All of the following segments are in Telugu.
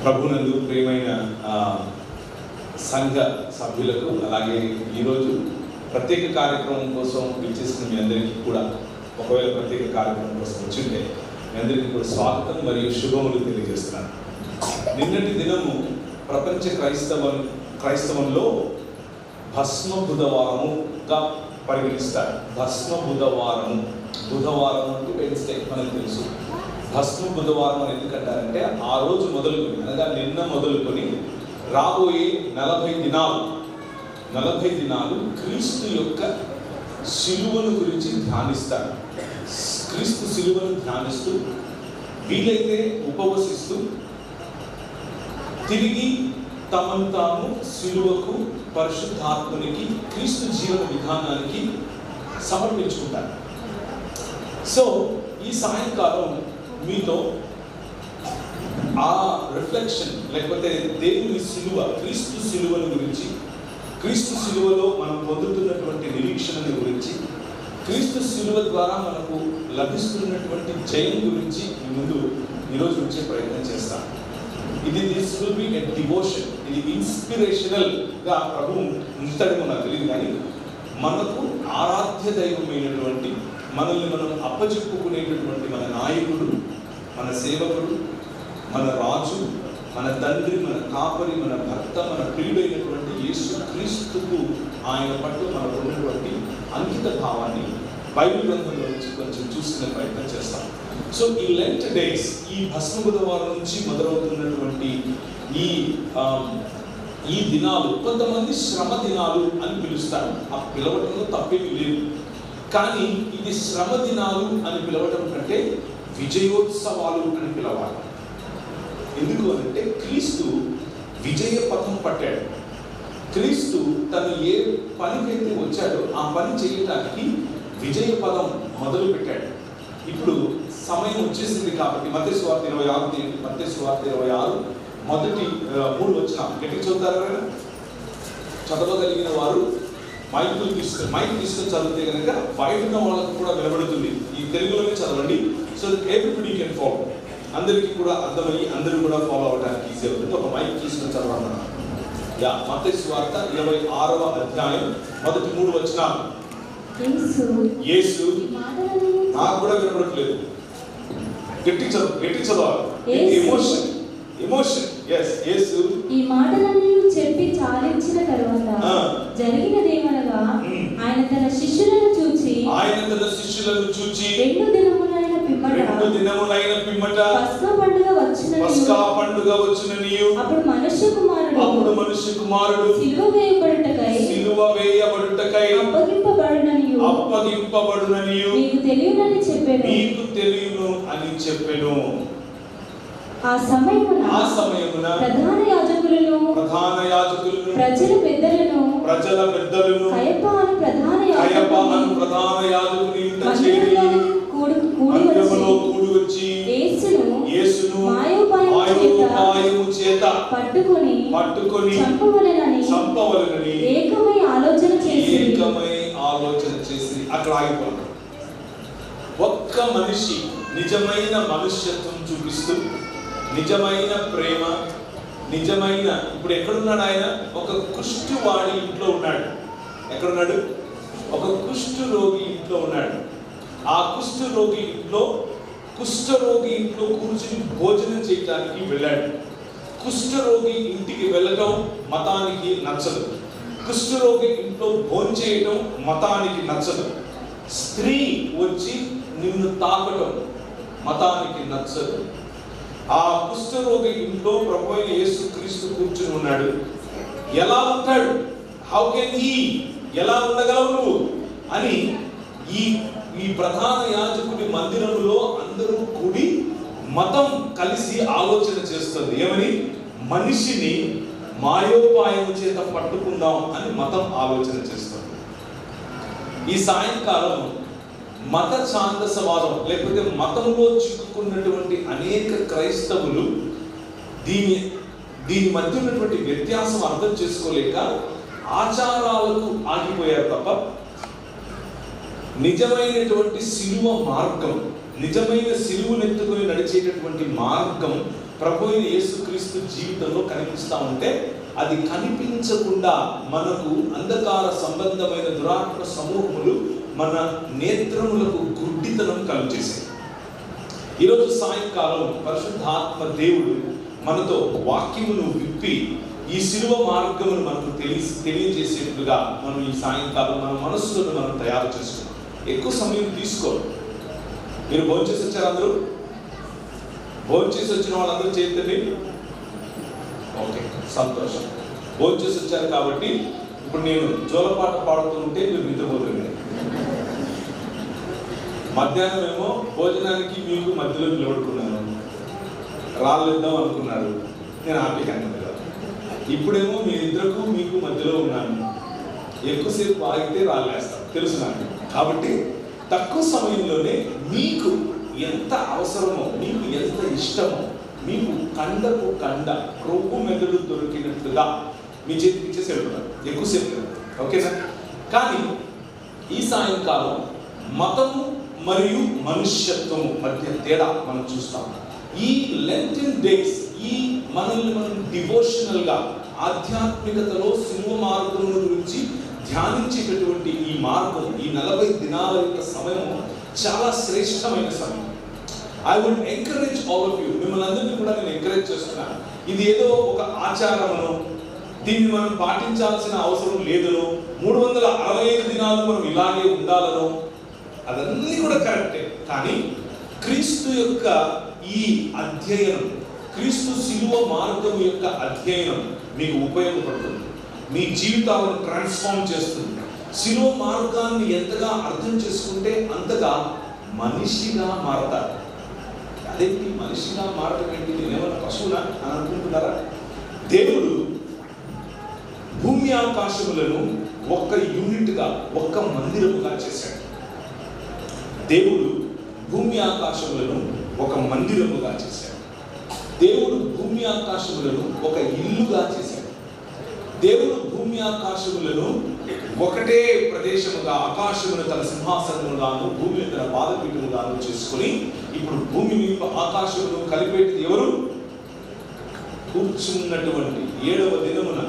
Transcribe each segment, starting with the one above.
ప్రభునందు ప్రియమైన సంఘ సభ్యులకు, అలాగే ఈరోజు ప్రత్యేక కార్యక్రమం కోసం విచ్చేసిన మీ అందరికీ కూడా, ఒకవేళ ప్రత్యేక కార్యక్రమం కోసం వచ్చింటే మీ అందరికీ కూడా స్వాగతం మరియు శుభములు తెలియజేస్తున్నాను. నిన్నటి దినము ప్రపంచ క్రైస్తవంలో భస్మ బుధవారముగా పరిగణిస్తారు. భస్మ బుధవారము, బుధవారం అంటే వెన్స్డే మనకు తెలుసు. భస్మ బుధవారం అని ఎందుకంటారంటే ఆ రోజు మొదలుకొని, అనగా నిన్న మొదలుకొని రాబోయే 40 దినాలు క్రీస్తు యొక్క శిలువను గురించి ధ్యానిస్తారు. క్రీస్తు శిలువను ధ్యానిస్తూ, వీలైతే ఉపవసిస్తూ, తిరిగి తమను తాము శిలువకు, పరిశుద్ధాత్మనికి, క్రీస్తు జీవన విధానానికి సమర్పించుకుంటారు. సో ఈ సాయంకాలం మీతో ఆ రిఫ్లెక్షన్, లేకపోతే దేవుని శిలువ, క్రీస్తు శిలువను గురించి, క్రీస్తు శిలువలో మనం పొందుతున్నటువంటి నిరీక్షణను గురించి, క్రీస్తు శిలువ ద్వారా మనకు లభిస్తున్నటువంటి జయం గురించి మీ ముందు ఈరోజు వచ్చే ప్రయత్నం చేస్తాను. This will be a devotion. ఇది ఇన్స్పిరేషనల్గా ప్రభు ఉంచుతాడేమో నాకు తెలియదు, కానీ మనకు ఆరాధ్య దైవమైనటువంటి, మనల్ని మనం అప్పచెప్పుకునేటటువంటి మన నాయకుడు, మన సేవకుడు, మన రాజు, మన తండ్రి, మన కాపరి, మన భర్త, మన ప్రియుడైనటువంటి యేసు క్రీస్తుకు, ఆయన పట్ల మనకు ఉన్నటువంటి అంకిత భావాన్ని బైబిల్ గ్రంథంలో నుంచి కొంచెం చూసుకునే ప్రయత్నం చేస్తాం. సో ఈ లెంట్ డేస్, ఈ భస్మ బుధవారం నుంచి మొదలవుతున్నటువంటి ఈ దినాలు కొంతమంది శ్రమ దినాలు అని పిలుస్తారు. ఆ పిలవటంలో తప్పేమీ లేదు, కానీ ఇది శ్రమ దినాలు అని పిలవటం కంటే విజయోత్సవాలు అని పిలవాలి. ఎందుకు అంటే క్రీస్తు విజయ పథం పట్టాడు. క్రీస్తు తను ఏ పనికైతే వచ్చాడో ఆ పని చేయటానికి విజయ పదం మొదలు పెట్టాడు. ఇప్పుడు సమయం వచ్చేసింది కాబట్టి మత్తయి సువార్త 26 మొదటి 3 వచనం గట్టిగా చదువుతారు. చదవగలిగిన వారు మైక్ తీసుకొని చదివితే కనుక బయట ఉన్న వాళ్ళకు కూడా వినబడుతుంది. ఈ తెలుగులోనే చదవండి, సో ఎవ్రీబడీ కెన్ ఫాలో. అందరికీ కూడా అర్థమయ్యి అందరూ కూడా ఫాలో అవడానికి ఈజీ అవుతుంది. ఒక మైక్ తీసుకొని చదవమన్నా. మత్తయి సువార్త 26వ అధ్యాయం మొదటి 3 వచనాలు. యేసు, నాకు కూడా వినబడట్లేదు, గట్టి చదవాలి. ఎమోషన్. యేసు ఈ మాటలన్నీ చెప్పి చాలించిన తరువాత జరిగినదేమనగా, ఆయన తన శిష్యులను చూచి 2 దినములైన పిమ్మట పస్కా పండుగ వచ్చుననియు, అప్పుడు మనుష్య కుమారుడు సిలువ వేయబడుటకై అప్పగింపబడుననియు మీకు తెలియను అని చెప్పెను. ఆ సమయమున ప్రధాన యాజకులను ప్రజల పెద్దలను కయప అను ప్రధాన యాజకుని ఇంట చేరి కూడి వచ్చి యేసును మాయోపాయము చేత పట్టుకొని చంపవలెనని ఏకమై ఆలోచన చేసి అక్కడ ఆగిపోయాడు. ఒక్క మనిషి నిజమైన మనుష్యత్వం చూపిస్తూ, నిజమైన ప్రేమ, నిజమైన, ఇప్పుడు ఎక్కడున్నాడు ఆయన? ఒక కుష్ఠవాడి ఇంట్లో ఉన్నాడు. ఎక్కడున్నాడు? ఒక కుష్ఠరోగి ఇంట్లో ఉన్నాడు. ఆ కుష్ఠరోగి ఇంట్లో కూర్చుని భోజనం చేయడానికి వెళ్ళాడు. కుష్ఠరోగి ఇంటికి వెళ్ళటం మతానికి నచ్చదు. కుష్ఠరోగి ఇంట్లో భోజనం చేయటం మతానికి నచ్చదు. స్త్రీ వచ్చి నిన్ను తాకటం మతానికి నచ్చదు. ఆ కుష్ఠరోగి ఇంట్లో ప్రభువైన యేసు క్రీస్తు కూర్చుని ఉన్నాడు. ఎలా ఉంటాడు? హౌ కెన్ హీ, ఎలా ఉండగలవు నువ్వు అని ఈ ప్రధాన యాజకుడి మందిరంలో అందరూ కూడి మతం కలిసి ఆలోచన చేస్తుంది. ఏమని? మనిషిని మాయోపాయం చేత పట్టుకుందాం అని మతం ఆలోచన చేస్తుంది. ఈ సాయంకాలం మత ఛాందసవాదం, లేకపోతే మతంలో చిక్కుకున్నటువంటి అనేక క్రైస్తవులు దీని మధ్య ఉన్నటువంటి వ్యత్యాసం అర్థం చేసుకోలేక ఆచారాలకు ఆగిపోయారు తప్ప నిజమైనటువంటి శిలువ మార్గం, నిజమైన సిలువనెత్తుకొని నడిచేటటువంటి మార్గం ప్రభు అయిన యేసుక్రీస్తు జీవితంలో కనిపిస్తూ ఉంటే అది కనిపించకుండా మనకు అంధకార సంబంధమైన దురాత్మ సమూహములు మన నేత్రములకు గుడ్డితనం కలుగజేశాయి. ఈరోజు సాయంకాలం పరిశుద్ధాత్మ దేవుడు మనతో వాక్యమును విప్పి ఈ సిలువ మార్గమును మనకు తెలియజేసేట్లుగా మనం ఈ సాయంకాలం మన మనస్సులను మనం తయారు చేసుకున్నాం. ఎక్కువ సమయం తీసుకోవాలి. మీరు భోంచేసి వచ్చారు, అందరూ భోంచేసి వచ్చిన వాళ్ళందరూ చేయండి. ఓకే, సంతోషం. భోంచేసి వచ్చారు కాబట్టి ఇప్పుడు నేను జోలపాట పాడుతూ ఉంటే మీరు నిద్రపోతుంది. మధ్యాహ్నం ఏమో భోజనానికి మీకు మధ్యలో నిలబడుకున్నాను, రాళ్ళిద్దాం అనుకున్నారు, నేను ఆపికాను కదా. ఇప్పుడేమో మీరిద్దరకు మీకు మధ్యలో ఉన్నాను, ఎక్కువసేపు ఆగితే రాళ్ళేస్తాను తెలుసు నాకు. కాబట్టి తక్కువ సమయంలోనే మీకు ఎంత అవసరమో, మీకు ఎంత ఇష్టమో, మీకు కండకు కండ రొవ్వు మెదడు దొరికినట్లుగా మీ చేతికి ఇచ్చేసి వెళ్తున్నారు ఎక్కువసేపు. ఓకేనా? కానీ ఈ సాయంకాలం మతము మరియు మనుష్యత్వము మధ్య తేడా మనం చూస్తాం. ఈ లెంటన్ డేస్, ఈ మనల్ని మనం డివోషనల్గా ఆధ్యాత్మికతలో సిలువ మార్గం గురించి ధ్యానించేటటువంటి ఈ మార్గం, ఈ 40 దినాల యొక్క సమయం చాలా శ్రేష్టమైన సమయం. I would encourage all of you, మిమ్మల్ని అందరినీ కూడా నేను ఎంకరేజ్ చేస్తున్నాను. ఇది ఏదో ఒక ఆచారమనో, దీన్ని మనం పాటించాల్సిన అవసరం లేదనో, 365 దినాలు మనం ఇలాగే ఉండాలనో, అదన్నీ కూడా కరెక్టే. కానీ క్రీస్తు యొక్క ఈ అధ్యయనం, క్రీస్తు సిలువ మార్గం యొక్క అధ్యయనం మీకు ఉపయోగపడుతుంది, మీ జీవితాలను ట్రాన్స్ఫార్మ్ చేస్తుంది. సిలువ మార్గాన్ని ఎంతగా అర్థం చేసుకుంటే అంతగా మనిషిగా మారతారు. అదేంటి మనిషిగా మారటం ఏంటి, నేనేమన్నా పశువునా అని అనుకుంటున్నారా? దేవుడు భూమి ఆకాశములను ఒక్క యూనిట్గా, ఒక్క మందిరముగా చేశాడు. దేవుడు భూమి ఆకాశములను ఒక మందిరముగా చేశాడు. దేవుడు భూమి ఆకాశములను ఒక ఇల్లుగా చేశాడు. దేవుడు భూమి ఆకాశములను ఒకటే ప్రదేశముగా, ఆకాశమును తన సింహాసనముగాను, భూమిని తన పాదపీఠముగాను చేసుకుని, ఇప్పుడు భూమిని ఆకాశమును కలిపేది ఎవరు? కూర్చున్నటువంటి 7వ దినమున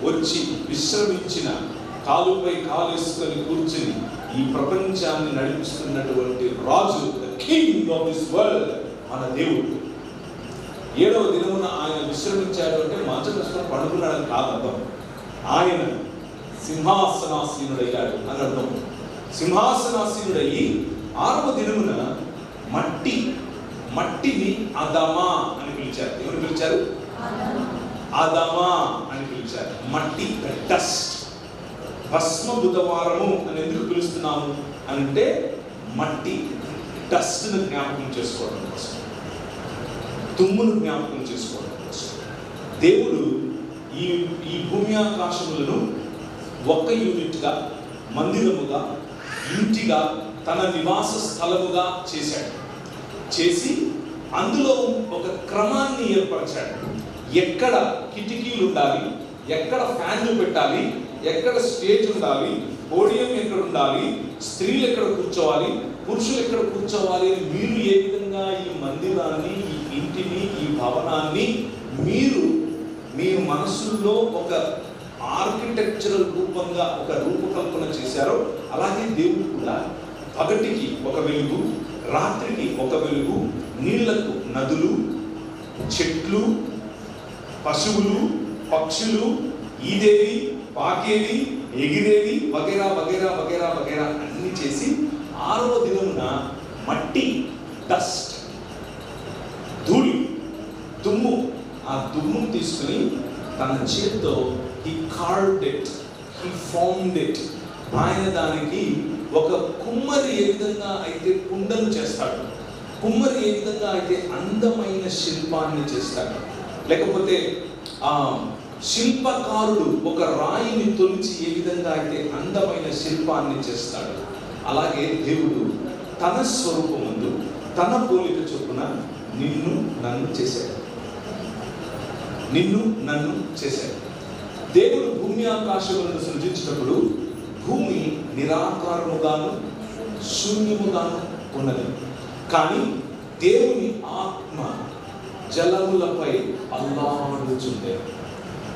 వచ్చి విశ్రమించిన, కాలుపై కాలేసుకొని కూర్చుని ఈ ప్రపంచాన్ని నడిపిస్తున్నటువంటి రాజు, the king of this world, మన దేవుడు. 7వ దినమున ఆయన విశ్రమించాడు అంటే మంచం వేసుకొని పడుకున్నాడని కాదు అర్థం. ఆయన సింహాసనాసీనుడయ్యాడు అని అర్థం. సింహాసనాసీనుడయ్యి 6వ దినమున మట్టిని అదమా అని పిలిచారు. ఎవరు పిలిచారు? అదమా అని పిలిచారు. మట్టి, డస్ట్. భస్మ బుధవారము అని ఎందుకు పిలుస్తున్నాము అంటే మట్టి, డస్ట్ను జ్ఞాపకం చేసుకోవడం కోసం, తుమ్మును జ్ఞాపకం చేసుకోవడం కోసం దేవుడు ఈ భూమి ఆకాశములను ఒక్క యూనిట్గా, మందిరముగా, ఇంటిగా, తన నివాస స్థలముగా చేశాడు. చేసి అందులో ఒక క్రమాన్ని ఏర్పరిచాడు. ఎక్కడ కిటికీలు ఉండాలి, ఎక్కడ ఫ్యాన్లు పెట్టాలి, ఎక్కడ స్టేజ్ ఉండాలి, పోడియం ఎక్కడ ఉండాలి, స్త్రీలు ఎక్కడ కూర్చోవాలి, పురుషులు ఎక్కడ కూర్చోవాలి, మీరు ఏ విధంగా ఈ మందిరాన్ని, ఈ ఇంటిని, ఈ భవనాన్ని మీరు మీ మనసుల్లో ఒక ఆర్కిటెక్చరల్ రూపంగా ఒక రూపకల్పన చేశారో, అలాగే దేవుడు కూడా పగటికి ఒక వెలుగు, రాత్రికి ఒక వెలుగు, నీళ్లకు నదులు, చెట్లు, పశువులు, పక్షులు, ఈదేవి, పాకేవి, ఎగిరేవి, వగేరా వగేరా వగేరా వగేరా అన్ని చేసి 6వ దినమున మట్టి, డస్ట్, ధూళి, దుమ్ము, ఆ దుమ్మును తీసుకుని తన చేతితో he carved it, he formed it. ఆయన దానికి ఒక కుమ్మరి ఏ విధంగా అయితే కుండను చేస్తాడు, కుమ్మరి ఏ విధంగా అయితే అందమైన శిల్పాన్ని చేస్తాడు, లేకపోతే శిల్పకారుడు ఒక రాయిని తొలిచి ఏ విధంగా అయితే అందమైన శిల్పాన్ని చేస్తాడు, అలాగే దేవుడు తన స్వరూపమందు తన పోలిక చొప్పున నిన్ను నన్ను చేశాడు. నిన్ను నన్ను చేశాడు. దేవుడు భూమి ఆకాశములను సృజించినప్పుడు భూమి నిరాకారముగాను శూన్యముగాను ఉన్నది. కానీ దేవుని ఆత్మ జలములపై అల్లాడుచుండే.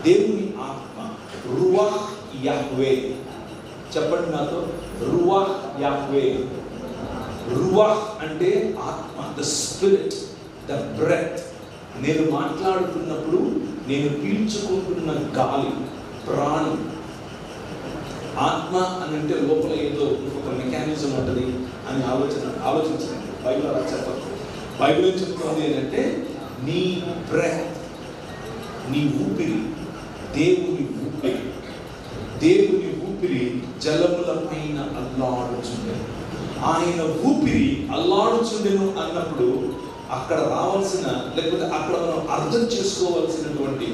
దేవుని ఆత్మ రువాహ్ యాహ్వే. చెప్పండి నాతో, రువాహ్ యాహ్వే. రువాహ్ అంటే ఆత్మ, ద స్పిరిట్, ద బ్రెత్. నేను మాట్లాడుతున్నప్పుడు నేను పీల్చుకుంటున్న గాలి, ప్రాణం. ఆత్మ అని అంటే లోపల ఏదో ఒక మెకానిజం ఉంటుంది అని ఆలోచించండి. బైబిల్ అలా చెప్పదు. బైబిల్ ఏం చెప్తుంది ఏంటంటే నీ బ్రెత్, నీ ఊపిరి, దేవుని ఊపిరి, దేవుని ఊపిరి జలముల పైన అల్లాడుచుండెను. ఆయన ఊపిరి అల్లాడుచుండెను అన్నప్పుడు అక్కడ రావాల్సిన, లేకపోతే అక్కడ మనం అర్థం చేసుకోవాల్సినటువంటి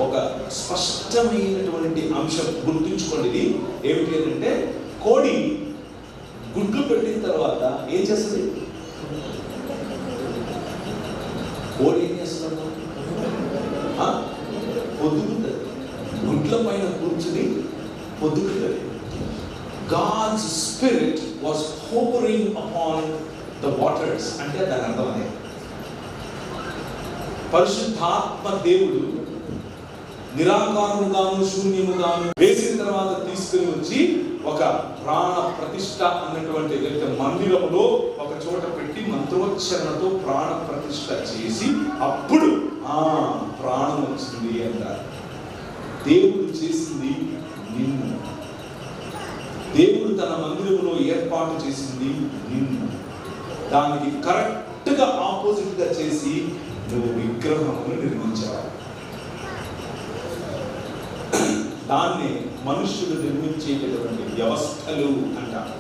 ఒక స్పష్టమైనటువంటి అంశం గుర్తుంచుకోండి. ఇది ఏమిటి అంటే, కోడి గుడ్లు పెట్టిన తర్వాత ఏం చేస్తుంది? కోడి ఏం చేస్తుంది? పొద్దుకుంటుంది. గుడ్ల పైన కూర్చుని పొద్దుకుంటుంది. God's spirit was hovering upon the waters. అంటే దాని అర్థం అదే. పరిశుద్ధాత్మ దేవుడు నిరాకారముగాను శూన్యముగాను వేసిన తర్వాత తీసుకుని వచ్చి ఒక ప్రాణ ప్రతిష్ఠ అన్నటువంటి మందిరంలో ఒక చోట పెట్టి మంత్రోచ్చరణతో ప్రాణ ప్రతిష్ఠ చేసి అప్పుడు ప్రాణం వచ్చింది అంటారు. దేవుడు చేసింది నిన్ను. దేవుడు తన మందిరంలో ఏర్పాటు చేసింది నిన్ను. దానికి కరెక్ట్గా ఆపోజిట్గా చేసి నువ్వు విగ్రహమును నిర్మించావు. దాన్ని మనుష్యులు నిర్మించేటటువంటి వ్యవస్థలు అంటారు.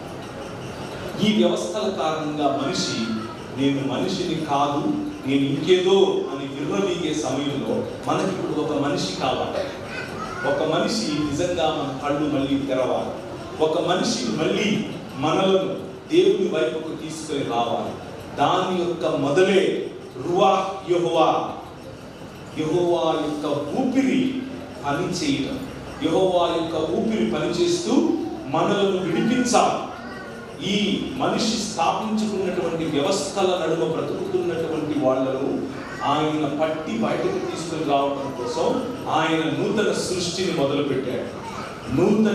ఈ వ్యవస్థల కారణంగా మనిషి నేను మనిషిని కాదు, నేను ఇంకేదో అని విర్రవీగే సమయంలో మనకి ఇప్పుడు ఒక మనిషి కావాలి. ఒక మనిషి నిజంగా మన కళ్ళు మళ్ళీ తెరవాలి. ఒక మనిషి మళ్ళీ మనలను దేవుని వైపుకు తీసుకొని రావాలి. దాని యొక్క మొదలే రువాహ్ యెహోవా. యెహోవా యొక్క ఊపిరి పని చేయడం. యెహోవా యొక్క ఊపిరి పనిచేస్తూ మనలను విడిపించాలి. ఈ మనిషి స్థాపించుకున్నటువంటి వ్యవస్థల నడుమ బ్రతుకుతున్నటువంటి వాళ్ళను ఆయన పట్టి బయటకు తీసుకొని రావడం కోసం ఆయన నూతన సృష్టిని మొదలుపెట్టాడు. నూతన